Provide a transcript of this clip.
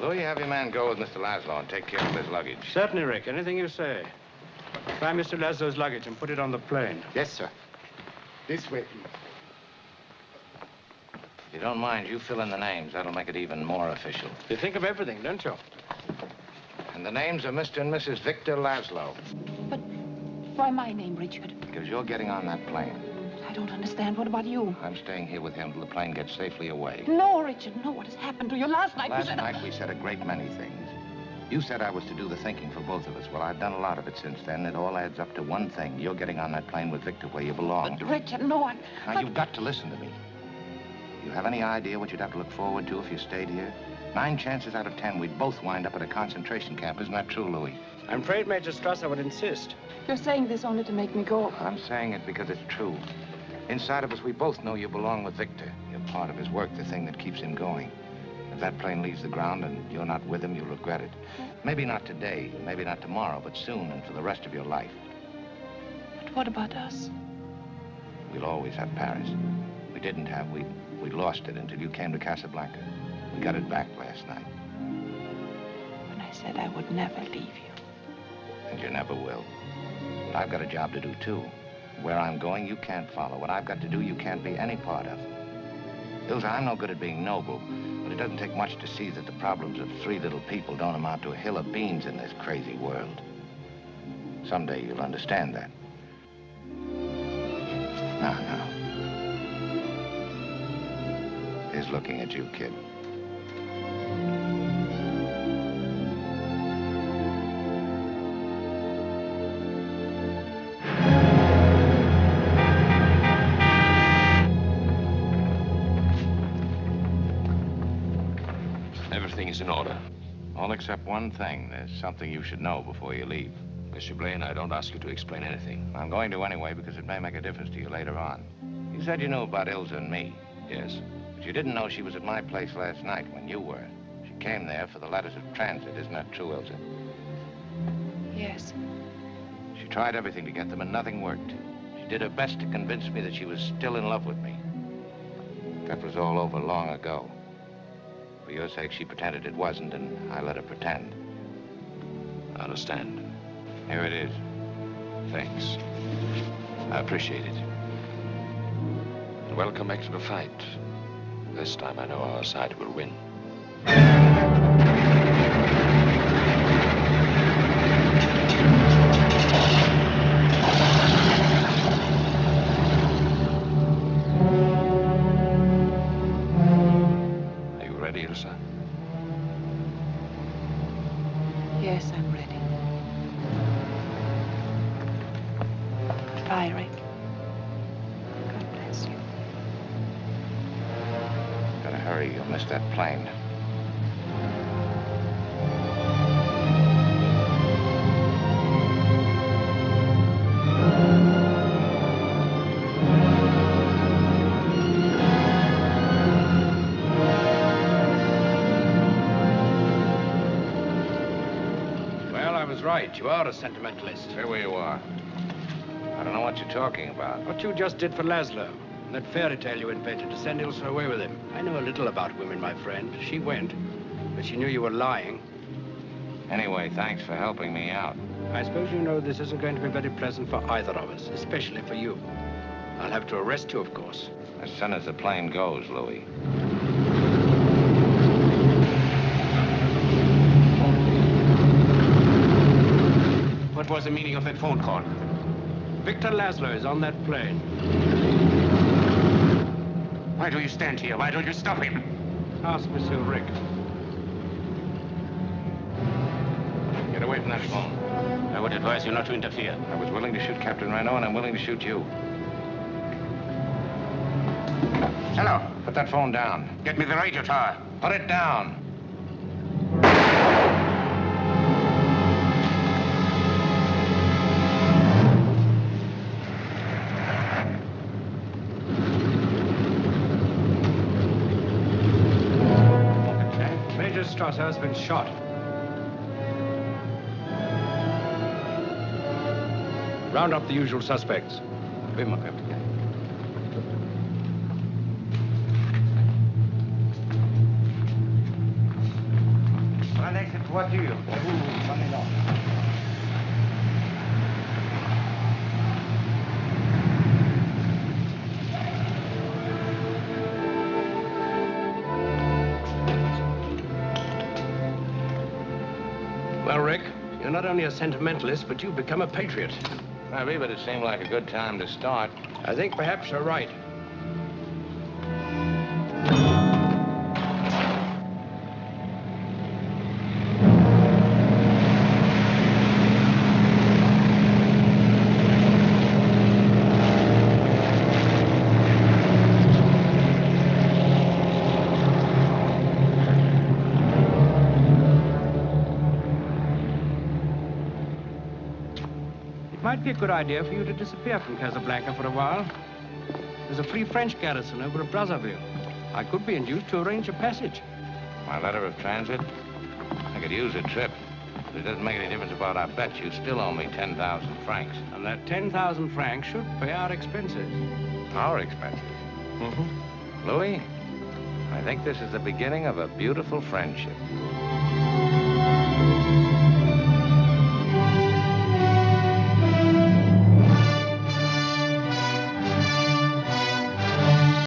Louis, have your man go with Mr. Laszlo and take care of his luggage. Certainly, Rick. Anything you say. Find Mr. Laszlo's luggage and put it on the plane. Yes, sir. This way, please. If you don't mind, you fill in the names. That'll make it even more official. You think of everything, don't you? And the names are Mr. and Mrs. Victor Laszlo. But why my name, Richard? Because you're getting on that plane. I don't understand. What about you? I'm staying here with him till the plane gets safely away. No, Richard, no. What has happened to you? Last night Last night we said a great many things. You said I was to do the thinking for both of us. Well, I've done a lot of it since then. It all adds up to one thing. You're getting on that plane with Victor where you belong. But, Richard, no, Now, you've got to listen to me. You have any idea what you'd have to look forward to if you stayed here? 9 chances out of 10, we'd both wind up at a concentration camp. Isn't that true, Louis? I'm afraid Major Strasser would insist. You're saying this only to make me go. I'm saying it because it's true. Inside of us, we both know you belong with Victor. You're part of his work, the thing that keeps him going. If that plane leaves the ground and you're not with him, you'll regret it. Maybe not today, maybe not tomorrow, but soon and for the rest of your life. But what about us? We'll always have Paris. We didn't have. We lost it until you came to Casablanca. We got it back last night. When I said I would never leave you. And you never will. But I've got a job to do, too. Where I'm going, you can't follow. What I've got to do, you can't be any part of. Ilsa, I'm no good at being noble, but it doesn't take much to see that the problems of 3 little people don't amount to a hill of beans in this crazy world. Someday you'll understand that. Now. He's looking at you, kid. Everything is in order. All except one thing. There's something you should know before you leave. Mr. Blaine, I don't ask you to explain anything. I'm going to anyway because it may make a difference to you later on. You said you knew about Ilsa and me. Yes. But you didn't know she was at my place last night when you were. She came there for the letters of transit. Isn't that true, Ilsa? Yes. She tried everything to get them and nothing worked. She did her best to convince me that she was still in love with me. That was all over long ago. For your sake, she pretended it wasn't, and I let her pretend. I understand. Here it is. Thanks. I appreciate it. And welcome back to the fight. This time I know our side will win. Are you ready, Ilsa? Yes, I'm ready. Bye, Rick. God bless you. Gotta hurry. You'll miss that plane. Well, I was right. You are a sentimentalist. Stay where you are. I don't know what you're talking about. What you just did for Laszlo. That fairy tale you invented to send Ilsa away with him. I know a little about women, my friend. She went, but she knew you were lying. Anyway, thanks for helping me out. I suppose you know this isn't going to be very pleasant for either of us, especially for you. I'll have to arrest you, of course. As soon as the plane goes, Louis. What was the meaning of that phone call? Victor Laszlo is on that plane. Why do you stand here? Why don't you stop him? Ask Monsieur Rick. Get away from that phone. I would advise you not to interfere. I was willing to shoot Captain Renault, and I'm willing to shoot you. Hello. Put that phone down. Get me the radio tower. Put it down. Major Strasser has been shot. Round up the usual suspects. voiture. Well, Rick, you're not only a sentimentalist, but you've become a patriot. Maybe, but it seemed like a good time to start. I think perhaps you're right. Might be a good idea for you to disappear from Casablanca for a while. There's a Free French garrison over at Brazzaville. I could be induced to arrange a passage. My letter of transit? I could use a trip. But it doesn't make any difference about our bet. You still owe me 10,000 francs. And that 10,000 francs should pay our expenses. Our expenses? Mm-hmm. Louis, I think this is the beginning of a beautiful friendship.